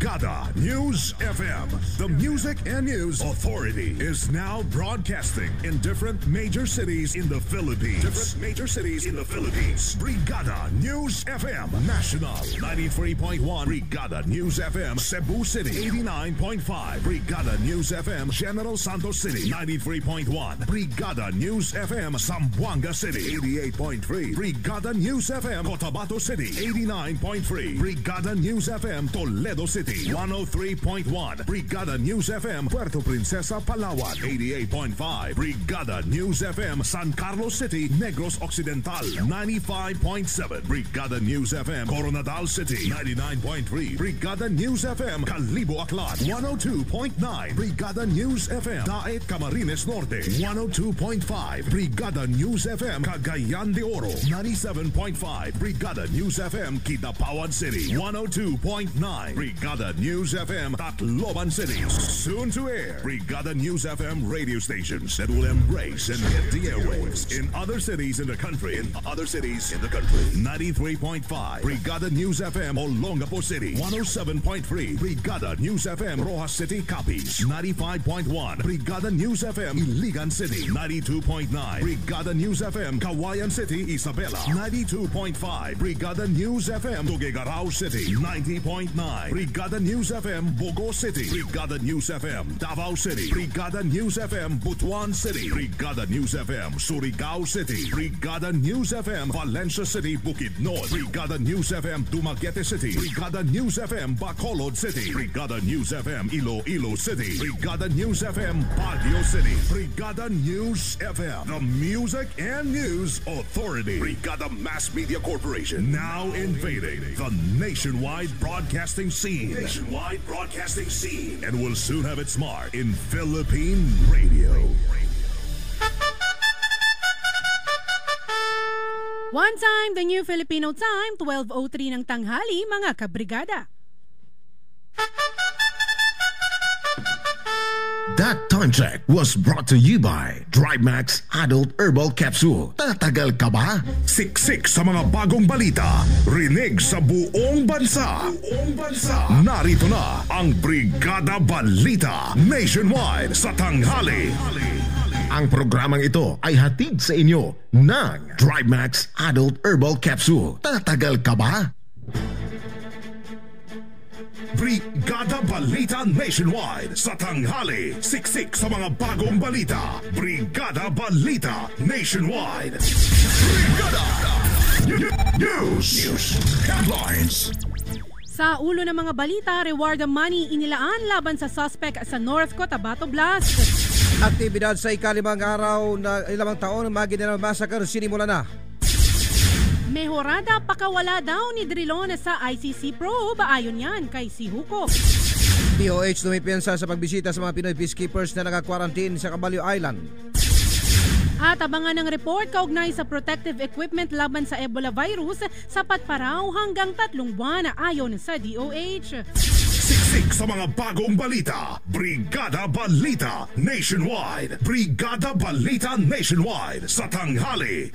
Brigada News FM. The Music and News Authority is now broadcasting in different major cities in the Philippines. Brigada News FM National 93.1. Brigada News FM Cebu City 89.5. Brigada News FM General Santos City 93.1. Brigada News FM Zamboanga City 88.3. Brigada News FM Cotabato City 89.3. Brigada News FM Toledo City 103.1. Brigada News FM Puerto Princesa Palawan 88.5. Brigada News FM San Carlos City Negros Occidental 95.7. Brigada News FM Coronadal City 99.3. Brigada News FM Calibo Aklan 102.9. Brigada News FM Daet Camarines Norte 102.5. Brigada News FM Cagayan de Oro 97.5. Brigada News FM Kidapawan City 102.9. Brigada News FM Tacloban City. Soon to air. Brigada News FM radio stations that will embrace and hit the airwaves in other cities in the country. 93.5. Brigada News FM Olongapo City 107.3. Brigada News FM Rojas City Capiz 95.1. Brigada News FM Iligan City 92.9. Brigada News FM Kawayan City Isabela 92.5. Brigada News FM Tuguegarao City 90.9. Brigada News FM Bogo City. Brigada News FM Davao City. Brigada News FM Butuan City. Brigada News FM Surigao City. Brigada News FM Valencia City Bukidnon. Brigada News FM Dumaguete City. Brigada News FM Bacolod City. Brigada News FM Iloilo City. Brigada News FM Baguio City. Brigada News FM, the Music and News Authority. Brigada Mass Media Corporation, now invading the nationwide broadcasting scene. And will soon have its mark in Philippine radio. One time, the new Filipino time, 12:03 ng tanghali, mga kabrigada. That time check was brought to you by DriveMax Adult Herbal Capsule. Tatagal ka ba? Siksik sa mga bagong balita. Rinig sa buong bansa. Narito na ang Brigada Balita Nationwide sa tanghali. Ang programang ito ay hatid sa inyo ng DriveMax Adult Herbal Capsule. Tatagal ka ba? Brigada Balita Nationwide sa tanghali. Siksik sa mga bagong balita. Brigada Balita Nationwide. Brigada News Headlines. Sa ulo ng mga balita, reward money inilaan laban sa suspect sa North Cotabato Blast. Aktibidad sa ikalimang araw na ilang taon Maguindanao Massacre sinimula na. Mehorada pakawala daw ni Drilon sa ICC probe, ayon yan kay si Huko. DOH tumipiyansa sa pagbisita sa mga Pinoy peacekeepers na naka-quarantine sa Caballo Island. At abangan ng report kaugnay sa protective equipment laban sa Ebola virus, sapat pa raw hanggang 3 buwan, ayon sa DOH. Siksik sa mga bagong balita. Brigada Balita Nationwide. Brigada Balita Nationwide sa tanghali.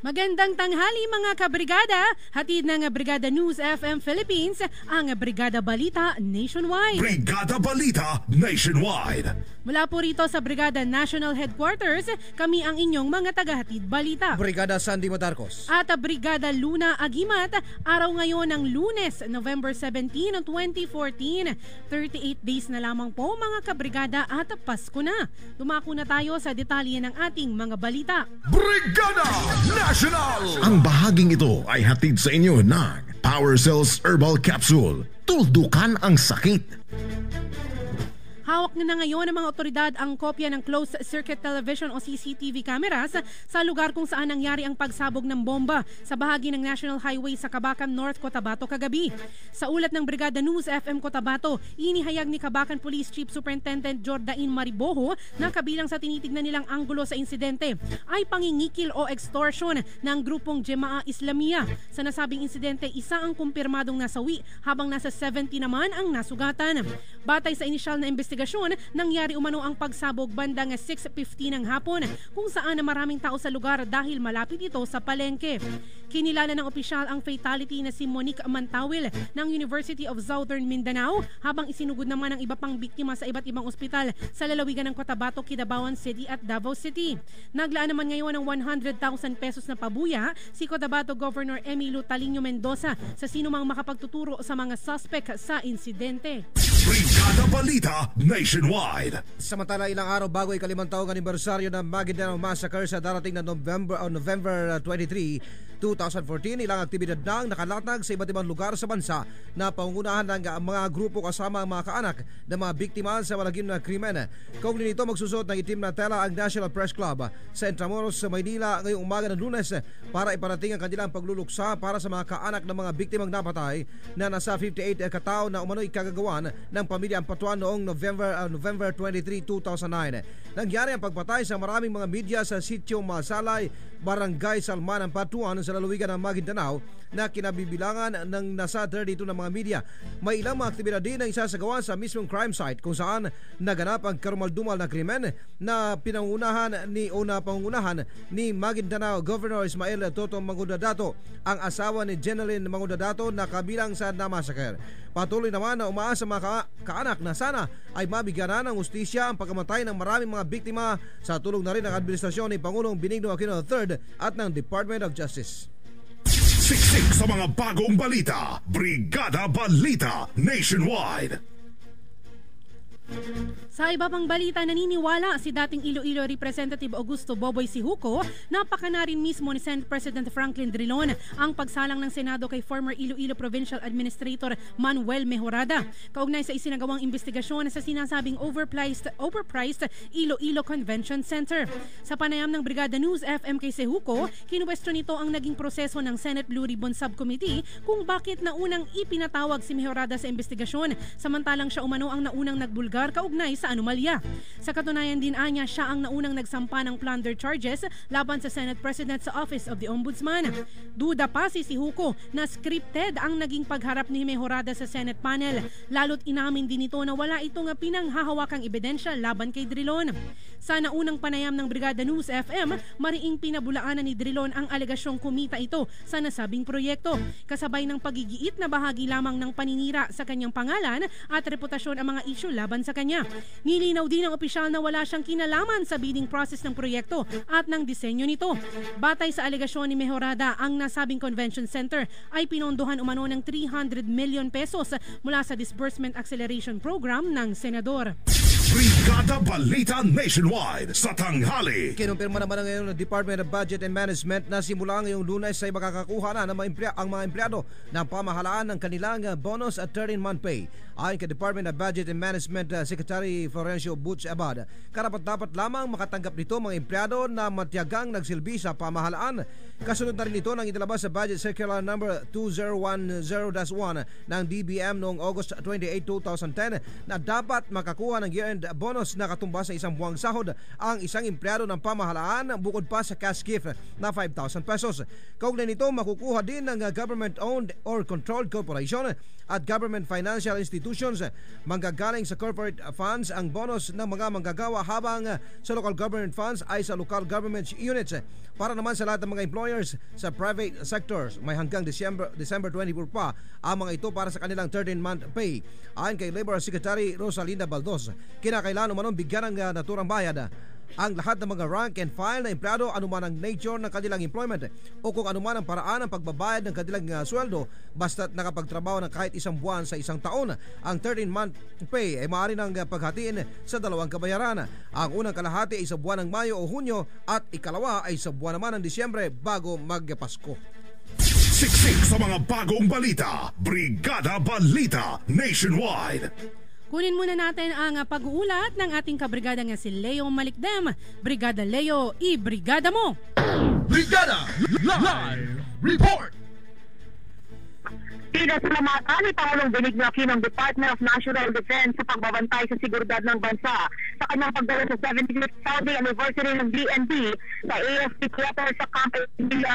Magandang tanghali mga kabrigada. Hatid ng Brigada News FM Philippines ang Brigada Balita Nationwide. Brigada Balita Nationwide. Mula po rito sa Brigada National Headquarters, kami ang inyong mga tagahatid balita. Brigada Sandy Matarcos. At Brigada Luna Agimat, araw ngayon ng Lunes, November 17, 2014. 38 days na lamang po mga kabrigada at Pasko na. Dumako na tayo sa detalye ng ating mga balita. Brigada National! Ang bahaging ito ay hatid sa inyo ng Power Cells Herbal Capsule. Tuldukan ang sakit. Hawak na ngayon ng mga otoridad ang kopya ng closed-circuit television o CCTV cameras sa lugar kung saan nangyari ang pagsabog ng bomba sa bahagi ng National Highway sa Cabacan North, Cotabato kagabi. Sa ulat ng Brigada News FM Cotabato, inihayag ni Cabacan Police Chief Superintendent Jordain Maribojo na kabilang sa tinitignan nilang anggulo sa insidente ay pangingikil o extortion ng grupong Jemaah Islamiyah. Sa nasabing insidente, isa ang kumpirmadong nasawi habang nasa 70 naman ang nasugatan. Batay sa inisyal na investigasyon, investigasyon, nangyari umano ang pagsabog bandang 6:50 ng hapon kung saan maraming tao sa lugar dahil malapit ito sa palengke. Kinilala ng opisyal ang fatality na si Monique Mantawil ng University of Southern Mindanao habang isinugod naman ang iba pang biktima sa iba't ibang ospital sa lalawigan ng Cotabato, Kidabawan City at Davao City. Naglaan naman ngayon ng 100,000 pesos na pabuya si Cotabato Governor Emilio Talinio Mendoza sa sinumang makapagtuturo sa mga suspect sa insidente. Brigada Balita Nationwide. Samantala, ilang araw bago ikalimang taong anibersaryo ng Maguindanao Massacre sa darating na November 23, 2014, ilang aktibidad nang nakalatag sa iba't ibang lugar sa bansa na pangungunahan ng mga grupo kasama ang mga kaanak ng mga biktima sa malagim na krimen. Kaugnay nito, magsusot ng itim na tela ang National Press Club sa Intramuros, Maynila ngayong umaga ng Lunes para iparating ang kanilang pagluluksa para sa mga kaanak ng mga biktimang napatay na nasa 58 katao na umano'y kagagawan ng pamilya Ampatuan noong November 23, 2009. Nangyari ang pagpatay sa maraming mga media sa Sitio Masalay, Barangay Salman, Ampatuan sa lalawigan ng Maguindanao na kinabibilangan ng nasa 32 ng mga media. May ilang mga aktibidad din na isasagawa sa mismong crime site kung saan naganap ang karumaldumal na krimen na pangungunahan ni Maguindanao Governor Ismael Toto Mangudadato, ang asawa ni Jeneline Mangudadato na kabilang sa namassacre. Patuloy naman na umaasa mga kaanak na sana ay mabigyan na ng hustisya ang pagkamatay ng maraming mga biktima sa tulong na rin ng administrasyon ni Pangulong Benigno Aquino III at ng Department of Justice. Siksik sa mga bagong balita. Brigada Balita Nationwide. Sa iba pang balita, naniniwala si dating Iloilo Representative Augusto Boboy Sihuco na pakana rin mismo ni Senate President Franklin Drilon ang pagsalang ng Senado kay former Iloilo Provincial Administrator Manuel Mejorada kaugnay sa isinagawang investigasyon sa sinasabing overpriced Iloilo Convention Center. Sa panayam ng Brigada News FM kay Sihuco, kinuwestiyon nito ang naging proseso ng Senate Blue Ribbon Subcommittee kung bakit naunang ipinatawag si Mejorada sa investigasyon samantalang siya umano ang naunang nagbulgar kaugnay sa anomalya. Sa katunayan din anya, siya ang naunang nagsampa ng plunder charges laban sa Senate President sa Office of the Ombudsman. Duda pa si Sihuco na scripted ang naging pagharap ni Mejorada sa Senate panel, lalo't inamin din ito na wala itong pinanghahawakang ebidensya laban kay Drilon. Sa naunang panayam ng Brigada News FM, mariing pinabulaanan ni Drilon ang alegasyong kumita ito sa nasabing proyekto, kasabay ng pagigiit na bahagi lamang ng paninira sa kanyang pangalan at reputasyon ang mga isyu laban sa kanya. Nilinaw din ng opisyal na wala siyang kinalaman sa bidding process ng proyekto at ng disenyo nito. Batay sa alegasyon ni Mejorada, ang nasabing convention center ay pinondohan umano ng 300 million pesos mula sa Disbursement Acceleration Program ng Senador. Brigada Balita Nationwide sa tanghali. Kinumpirma naman ngayon ng Department of Budget and Management na simula ngayong Lunes ay makakakuha na ng ang mga empleyado ng pamahalaan ng kanilang bonus at 13-month pay. Ayon kay Department of Budget and Management Secretary Florencio Butch Abad, karapat-dapat lamang makatanggap nito mga empleyado na matiyagang nagsilbi sa pamahalaan. Kasunod na rin ito ng itinalabas sa Budget Circular No. 2010-1 ng DBM noong August 28, 2010 na dapat makakuha ng year-end bonus na katumbas sa isang buwang sahod ang isang empleyado ng pamahalaan bukod pa sa cash gift na 5,000 pesos. Kaugnay nito, makukuha din ng government-owned or controlled corporation at government financial institutions. Manggagaling sa corporate funds ang bonus ng mga manggagawa habang sa local government funds ay sa local government units. Para naman sa lahat ng mga employers sa private sectors, may hanggang December 24 pa ang mga ito para sa kanilang 13-month pay. Ayon kay Labor Secretary Rosalinda Baldos, kinakailangan umanong bigyan ng naturang bayad ang lahat ng mga rank and file na empleyado anuman ang nature ng kanilang employment o kung anuman ang paraan ng pagbabayad ng kanilang sweldo basta't nakapagtrabaho ng kahit isang buwan sa isang taon. Ang 13-month pay ay maaari ng paghatiin sa dalawang kabayaran. Ang unang kalahati ay sa buwan ng Mayo o Hunyo at ikalawa ay sa buwan naman ng Disyembre bago magpasko. Siksik sa mga bagong balita. Brigada Balita Nationwide. Kunin muna natin ang pag-uulat ng ating kabrigada nga si Leo Malikdem. Brigada Leo, i-brigada mo! Brigada Live Report! Pinasalamatan ni Pangulong Benigno Aquino ng Department of National Defense sa pagbabantay sa seguridad ng bansa sa kanyang pagdalo sa 75th Saudi anniversary ng DND sa AFP Theater sa Camp Emilia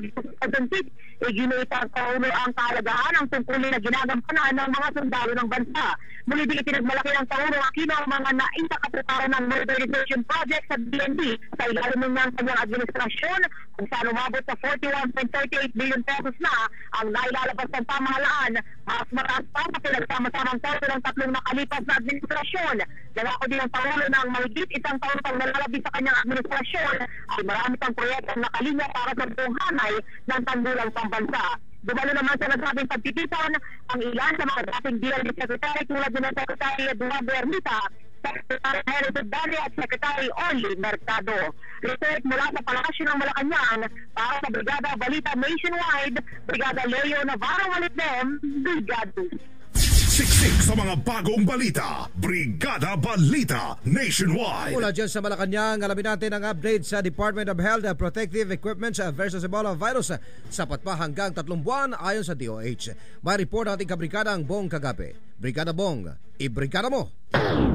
2006. Iginuita ang Pangulo ang kahalagahan ng tungkulin na ginagampanan ng mga sundalo ng bansa. Muli din ipinagmalaki ng Pangulong Aquino ang mga naisakatuparan ng modernization project sa DND sa ilalim ng kanyang administrasyon, kung saan umabot sa 41.38 billion pesos na ang nailalabas ng pamahalaan. Mas mataas pa sa pinagsama-samang taon ng tatlong nakalipas na administrasyon. Nangako din ang Pangulo na ang mahigit isang taon pang nalalabi sa kanyang administrasyon ay marami pang proyektong nakalinya para sa buong hanay ng tanggulang pambansa. Dumalo naman sa nasabing pagtitipan ang ilan sa mga dating DND Secretary tulad ng Secretary Eduardo Ermita, Secretary Heritage Dali at Secretary Orly Mercado. Report mula sa Palasyo ng Malacanang para sa Brigada Balita Nationwide, Brigada Leo Navarro Walitnem, Brigada. Siksik sa mga bagong balita. Brigada Balita Nationwide. Mula dyan sa Malacanang, alamin natin ang update sa Department of Health Protective Equipment versus Ebola virus. Sapat pa hanggang 3 buwan ayon sa DOH. May report ang ating kabrikadang Bong Kagape. Brigada Bong, ibrigada mo!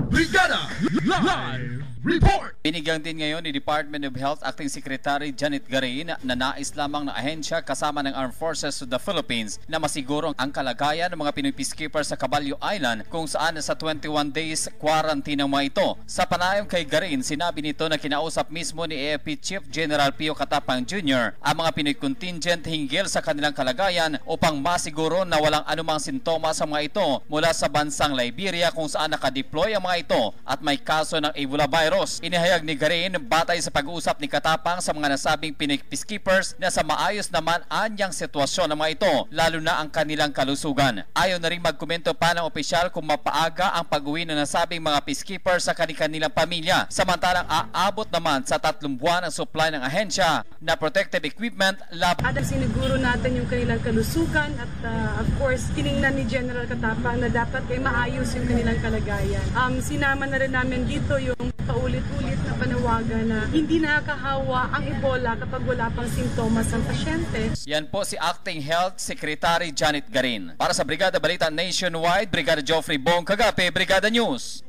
Brigada Live Report! Binigyan din ngayon ni Department of Health Acting Secretary Janet Garin na nais lamang na ahensya kasama ng Armed Forces of the Philippines na masiguro ang kalagayan ng mga Pinoy peacekeepers sa Caballo Island kung saan sa 21 days quarantine ang mga ito. Sa panayam kay Garin, sinabi nito na kinausap mismo ni AFP Chief General Pio Katapang Jr. ang mga Pinoy contingent hinggil sa kanilang kalagayan upang masiguro na walang anumang sintomas sa mga ito mula sa bansang Liberia kung saan nakadeploy ang mga ito at may kaso ng Ebola virus. Inihayag ni Garin batay sa pag-uusap ni Katapang sa mga nasabing Pinoy peacekeepers na sa maayos naman anyang sitwasyon ng mga ito, lalo na ang kanilang kalusugan. Ayaw na rin magkomento pa ng opisyal kung mapaaga ang pag-uwi ng nasabing mga peacekeepers sa kanilang pamilya. Samantalang aabot naman sa 3 buwan ang supply ng ahensya na protective equipment lab. At siniguro natin yung kanilang kalusugan at of course tiningnan ni General Katapang na dapat ay maayos yung kanilang kalagayan. Sinama na rin namin dito yung paulit-ulit na panawagan na hindi nakakahawa ang Ebola kapag wala pang simptomas ang pasyente. Yan po si Acting Health Secretary Janet Garin. Para sa Brigada Balita Nationwide, Brigada Geoffrey Bong Kagape, Brigada News.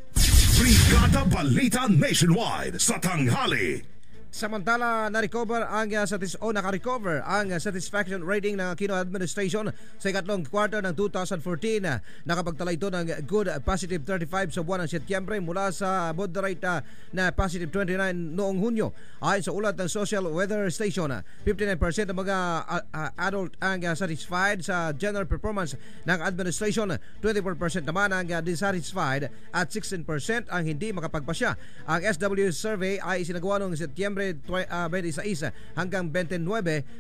Brigada Balita Nationwide sa tanghali. Samantala, naka-recover ang satisfaction rating ng Aquino administration sa ikatlong quarter ng 2014. Nakapagtala ito ng good positive 35 sa buwan ng Setyembre mula sa moderate na positive 29 noong Hunyo. Ayon sa ulat ng Social Weather Station, 59% ng mga adult ang satisfied sa general performance ng administration, 24% naman ang dissatisfied at 16% ang hindi makapagpasya. Ang SW survey ay isinagawa noong Setyembre 26 hanggang 29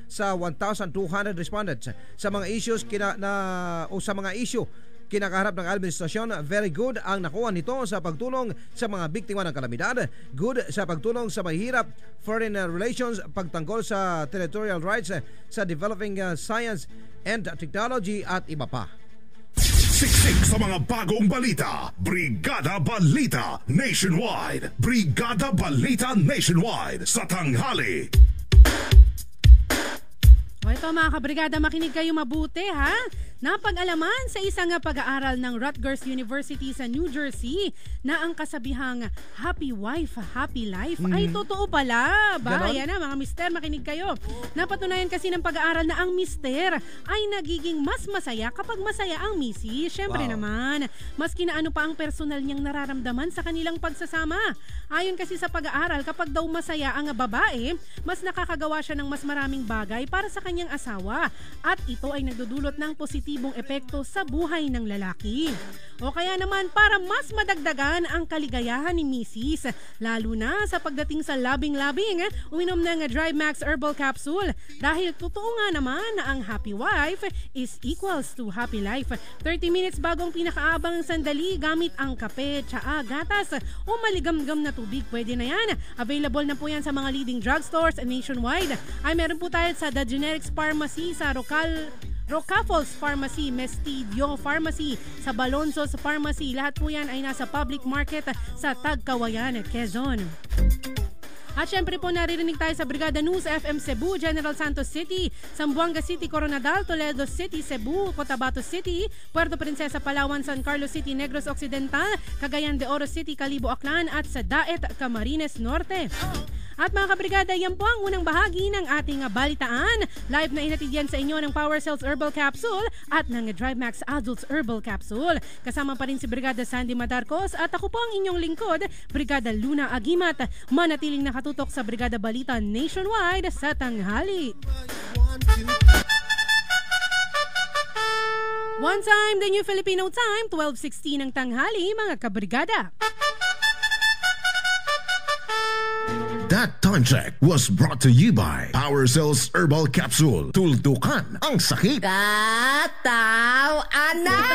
sa 1,200 respondents. Sa mga issues sa mga issue kinakaharap ng administrasyon, very good ang nakuha nito sa pagtulong sa mga biktima ng kalamidad, good sa pagtulong sa mahirap, foreign relations, pagtanggol sa territorial rights, sa developing science and technology at iba pa. Siksik sa mga bagong balita. Brigada Balita Nationwide. Brigada Balita Nationwide sa tanghali. O ito mga kabrigada, makinig kayo mabuti ha. Napag-alaman sa isang pag-aaral ng Rutgers University sa New Jersey na ang kasabihang happy wife, happy life ay totoo pala. Yan na mga mister, makinig kayo. Napatunayan kasi ng pag-aaral na ang mister ay nagiging mas masaya kapag masaya ang misis. Syempre naman, maski na ano pa ang personal niyang nararamdaman sa kanilang pagsasama. Ayon kasi sa pag-aaral, kapag daw masaya ang babae, mas nakakagawa siya ng mas maraming bagay para sa kanyang asawa at ito ay nagdudulot ng positibong epekto sa buhay ng lalaki. O kaya naman para mas madagdagan ang kaligayahan ni Mrs. Lalo na sa pagdating sa labing-labing, uminom ng Drive Max Herbal Capsule dahil totoo nga naman na ang happy wife is equals to happy life. 30 minutes bago ang pinakaabang sandali gamit ang kape, tsaa, gatas o maligamgam na tubig. Pwede na yan. Available na po yan sa mga leading drugstores nationwide. Ay meron po tayo sa The Generics Pharmacy, sa Rocafos Pharmacy, Mestidio Pharmacy, sa Balonzos Pharmacy. Lahat po yan ay nasa public market sa Tagkawayan, Quezon. At syempre po naririnig tayo sa Brigada News FM Cebu, General Santos City, Zamboanga City, Coronadal, Toledo City, Cebu, Cotabato City, Puerto Princesa, Palawan, San Carlos City, Negros Occidental, Cagayan de Oro City, Calibo, Aklan at sa Daet, Camarines Norte. At mga kabrigada, yan po ang unang bahagi ng ating balitaan. Live na inatid yan sa inyo ng Power Cells Herbal Capsule at ng DriveMax Adults Herbal Capsule. Kasama pa rin si Brigada Sandy Madarcos at ako po ang inyong lingkod, Brigada Luna Agimat. Manatiling nakatutok sa Brigada Balita Nationwide sa tanghali. One time, the new Filipino time, 12:16 ng tanghali, mga kabrigada. That time check was brought to you by Power Cells Herbal Capsule. Tuldukan ang sakit. Kataw-anak!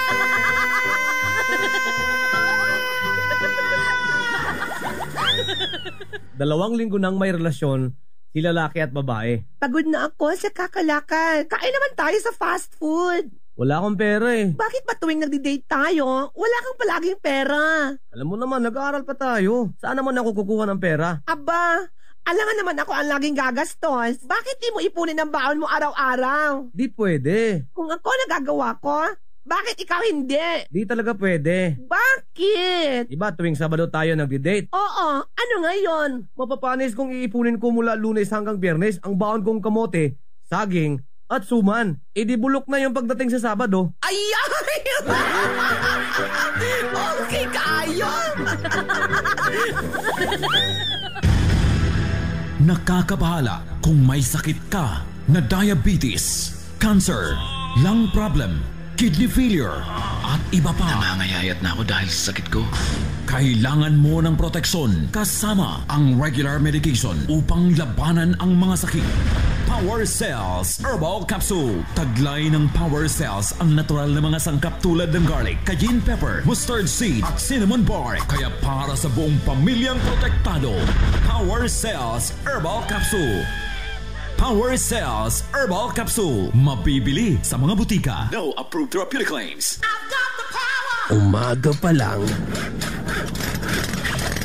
Dalawang linggo nang may relasyon si lalaki at babae. Pagod na ako sa kakalakal. Kain naman tayo sa fast food. Wala akong pera eh. Bakit ba tuwing nagdi-date tayo, wala kang palaging pera? Alam mo naman, nag-aaral pa tayo. Saan naman ako kukuha ng pera? Aba, alangan naman ako ang laging gagastos. Bakit di mo ipunin ang baon mo araw-araw? Di pwede. Kung ako nagagawa ko, bakit ikaw hindi? Di talaga pwede. Bakit? Diba tuwing Sabado tayo nagdi-date? Oo, ano ngayon? Mapapanis kung iipunin ko mula Lunes hanggang Biyernes ang baon kong kamote, saging, at suman. E di bulok na yung pagdating sa Sabado. Ay! Okay kayo! Nakakabahala kung may sakit ka na diabetes, cancer, lung problem, kidney failure, at iba pa. Nangangayayat na ako dahil sa sakit ko. Kailangan mo ng proteksyon kasama ang regular medication upang labanan ang mga sakit. Power Cells Herbal Capsule. Taglay ng Power Cells ang natural na mga sangkap tulad ng garlic, cayenne pepper, mustard seed at cinnamon bark. Kaya para sa buong pamilyang protektado, Power Cells Herbal Capsule. Power Cells Herbal Capsule. Mabibili sa mga butika. No approved therapeutic claims. Umaga pa lang.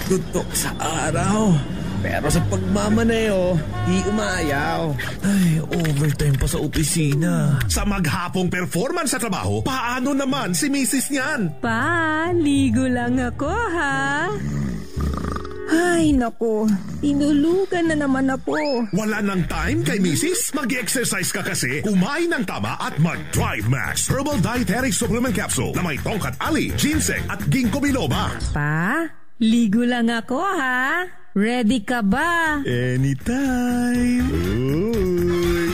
Tutok sa araw. Pero sa pagmamaneo, di umayaw. Ay, overtime pa sa opisina. Sa maghapong performance sa trabaho, paano naman si Mrs. niyan? Pa, ligo lang ako ha. Ay, naku. Tinulugan na naman ako. Wala nang time kay Mrs.? Mag-exercise ka kasi. Kumain ng tama at mag-DriveMax Herbal Dietary Supplement Capsule na may tongkat ali, ginseng at ginkgo biloba. Pa, ligo lang ako ha. Ready ka ba? Anytime.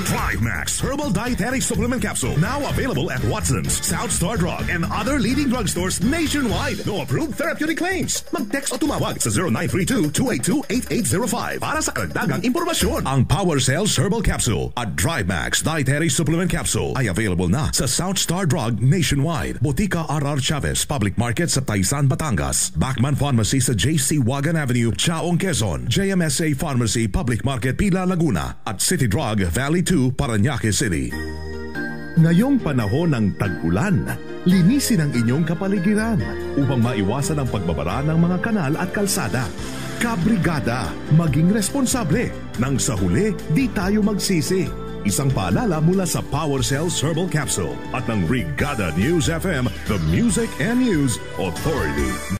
DriveMax Herbal Dietary Supplement Capsule. Now available at Watson's, South Star Drug, and other leading drugstores nationwide. No approved therapeutic claims. Mag-text o tumawag sa 0932-282-8805 para sa karagdagang impormasyon. Ang Power Cells Herbal Capsule at DriveMax Dietary Supplement Capsule ay available na sa South Star Drug nationwide. Botica R.R. Chavez Public Market sa Taysan, Batangas. Bachman Pharmacy sa J.C. Wagan Avenue, Chaong, Quezon. JMSA Pharmacy Public Market, Pila, Laguna. At City Drug, Valley 2, Parañaque City. Ngayong panahon ng tag-ulan, linisin ang inyong kapaligiran upang maiwasan ang pagbabara ng mga kanal at kalsada. Kabrigada, maging responsable. Nang sa huli, di tayo magsisi. Isang paalala mula sa Power Cells Herbal Capsule at ng Brigada News FM, the Music and News Authority.